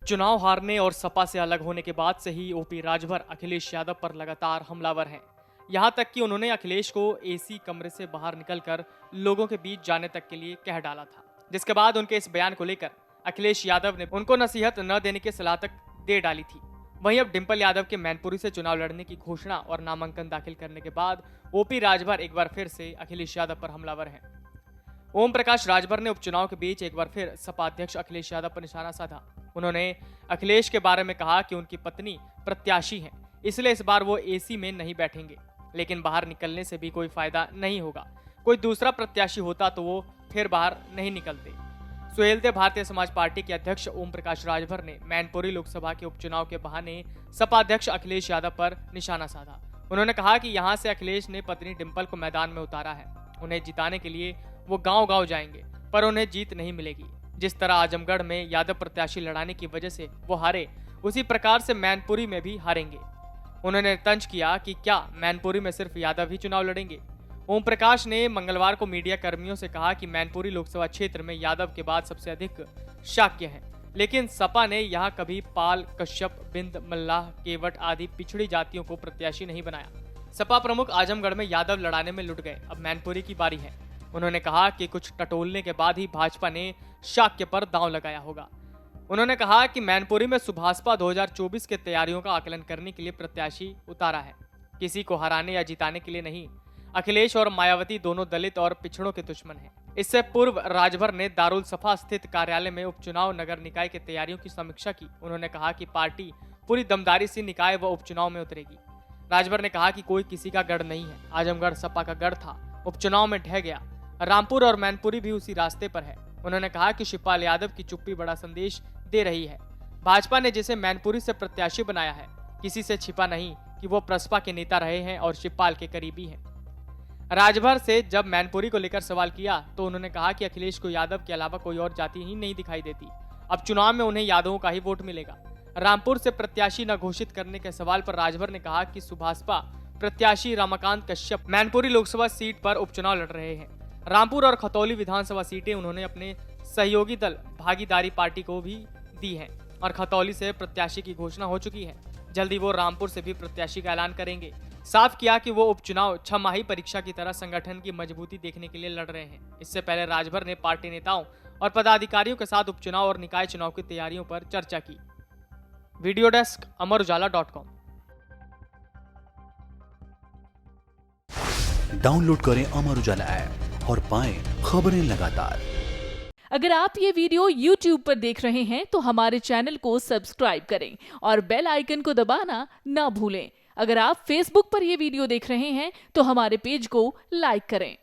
चुनाव हारने और सपा से अलग होने के बाद से ही ओपी राजभर अखिलेश यादव पर लगातार हमलावर हैं। यहां तक कि उन्होंने अखिलेश को एसी कमरे से बाहर निकलकर लोगों के बीच जाने तक के लिए कह डाला था, जिसके बाद उनके इस बयान को लेकर अखिलेश यादव ने उनको नसीहत न देने की सलाह तक दे डाली थी। वहीं अब डिंपल यादव के मैनपुरी से चुनाव लड़ने की घोषणा और नामांकन दाखिल करने के बाद ओपी राजभर एक बार फिर से अखिलेश यादव पर हमलावर हैं। ओम प्रकाश राजभर ने उपचुनाव के बीच एक बार फिर सपा अध्यक्ष अखिलेश यादव पर निशाना साधा। उन्होंने अखिलेश के बारे में कहा कि उनकी पत्नी प्रत्याशी हैं, इसलिए इस बार वो एसी में नहीं बैठेंगे, लेकिन बाहर निकलने से भी कोई फायदा नहीं होगा। कोई दूसरा प्रत्याशी होता तो वो फिर बाहर नहीं निकलते। सुहेलदेव भारतीय समाज पार्टी के अध्यक्ष ओम प्रकाश राजभर ने मैनपुरी लोकसभा के उपचुनाव के बहाने सपा अध्यक्ष अखिलेश यादव पर निशाना साधा। उन्होंने कहा कि यहां से अखिलेश ने पत्नी डिंपल को मैदान में उतारा है। उन्हें जिताने के लिए वो गांव-गांव जाएंगे, पर उन्हें जीत नहीं मिलेगी। जिस तरह आजमगढ़ में यादव प्रत्याशी लड़ाने की वजह से वो हारे, उसी प्रकार से मैनपुरी में भी हारेंगे। उन्होंने तंज किया कि क्या मैनपुरी में सिर्फ यादव ही चुनाव लड़ेंगे। ओम प्रकाश ने मंगलवार को मीडिया कर्मियों से कहा कि मैनपुरी लोकसभा क्षेत्र में यादव के बाद सबसे अधिक शाक्य हैं, लेकिन सपा ने यहाँ कभी पाल, कश्यप, बिंद, मल्लाह, केवट आदि पिछड़ी जातियों को प्रत्याशी नहीं बनाया। सपा प्रमुख आजमगढ़ में यादव लड़ाने में लुट गए, अब मैनपुरी की बारी है। उन्होंने कहा कि कुछ टटोलने के बाद ही भाजपा ने शाक्य पर दांव लगाया होगा। उन्होंने कहा कि मैनपुरी में सुभाषपा 2024 के तैयारियों का आकलन करने के लिए प्रत्याशी उतारा है, किसी को हराने या जिताने के लिए नहीं। अखिलेश और मायावती दोनों दलित और पिछड़ों के दुश्मन हैं। इससे पूर्व राजभर ने दारुल सफा स्थित कार्यालय में उपचुनाव नगर निकाय की तैयारियों की समीक्षा की। उन्होंने कहा कि पार्टी पूरी दमदारी से निकाय व उपचुनाव में उतरेगी। राजभर ने कहा कि कोई किसी का गढ़ नहीं है। आजमगढ़ सपा का गढ़ था, उपचुनाव में ढह गया। रामपुर और मैनपुरी भी उसी रास्ते पर है। उन्होंने कहा कि शिवपाल यादव की चुप्पी बड़ा संदेश दे रही है। भाजपा ने जिसे मैनपुरी से प्रत्याशी बनाया है, किसी से छिपा नहीं कि वो प्रसपा के नेता रहे हैं और शिवपाल के करीबी हैं। राजभर से जब मैनपुरी को लेकर सवाल किया तो उन्होंने कहा कि अखिलेश को यादव के अलावा कोई और जाति ही नहीं दिखाई देती। अब चुनाव में उन्हें यादवों का ही वोट मिलेगा। रामपुर से प्रत्याशी न घोषित करने के सवाल पर राजभर ने कहा कि सुभाषपा प्रत्याशी रमाकांत कश्यप मैनपुरी लोकसभा सीट पर उपचुनाव लड़ रहे हैं। रामपुर और खतौली विधानसभा सीटें उन्होंने अपने सहयोगी दल भागीदारी पार्टी को भी दी हैं और खतौली से प्रत्याशी की घोषणा हो चुकी है। जल्दी वो रामपुर से भी प्रत्याशी का ऐलान करेंगे। साफ किया कि वो उपचुनाव छमाही परीक्षा की तरह संगठन की मजबूती देखने के लिए लड़ रहे हैं। इससे पहले राजभर ने पार्टी नेताओं और पदाधिकारियों के साथ उपचुनाव और निकाय चुनाव की तैयारियों पर चर्चा की। Video desk अमरउजाला.com। डाउनलोड करें अमर उजाला ऐप और पाएं खबरें लगातार। अगर आप ये वीडियो YouTube पर देख रहे हैं तो हमारे चैनल को सब्सक्राइब करें और बेल आइकन को दबाना ना भूलें। अगर आप Facebook पर ये वीडियो देख रहे हैं तो हमारे पेज को लाइक करें।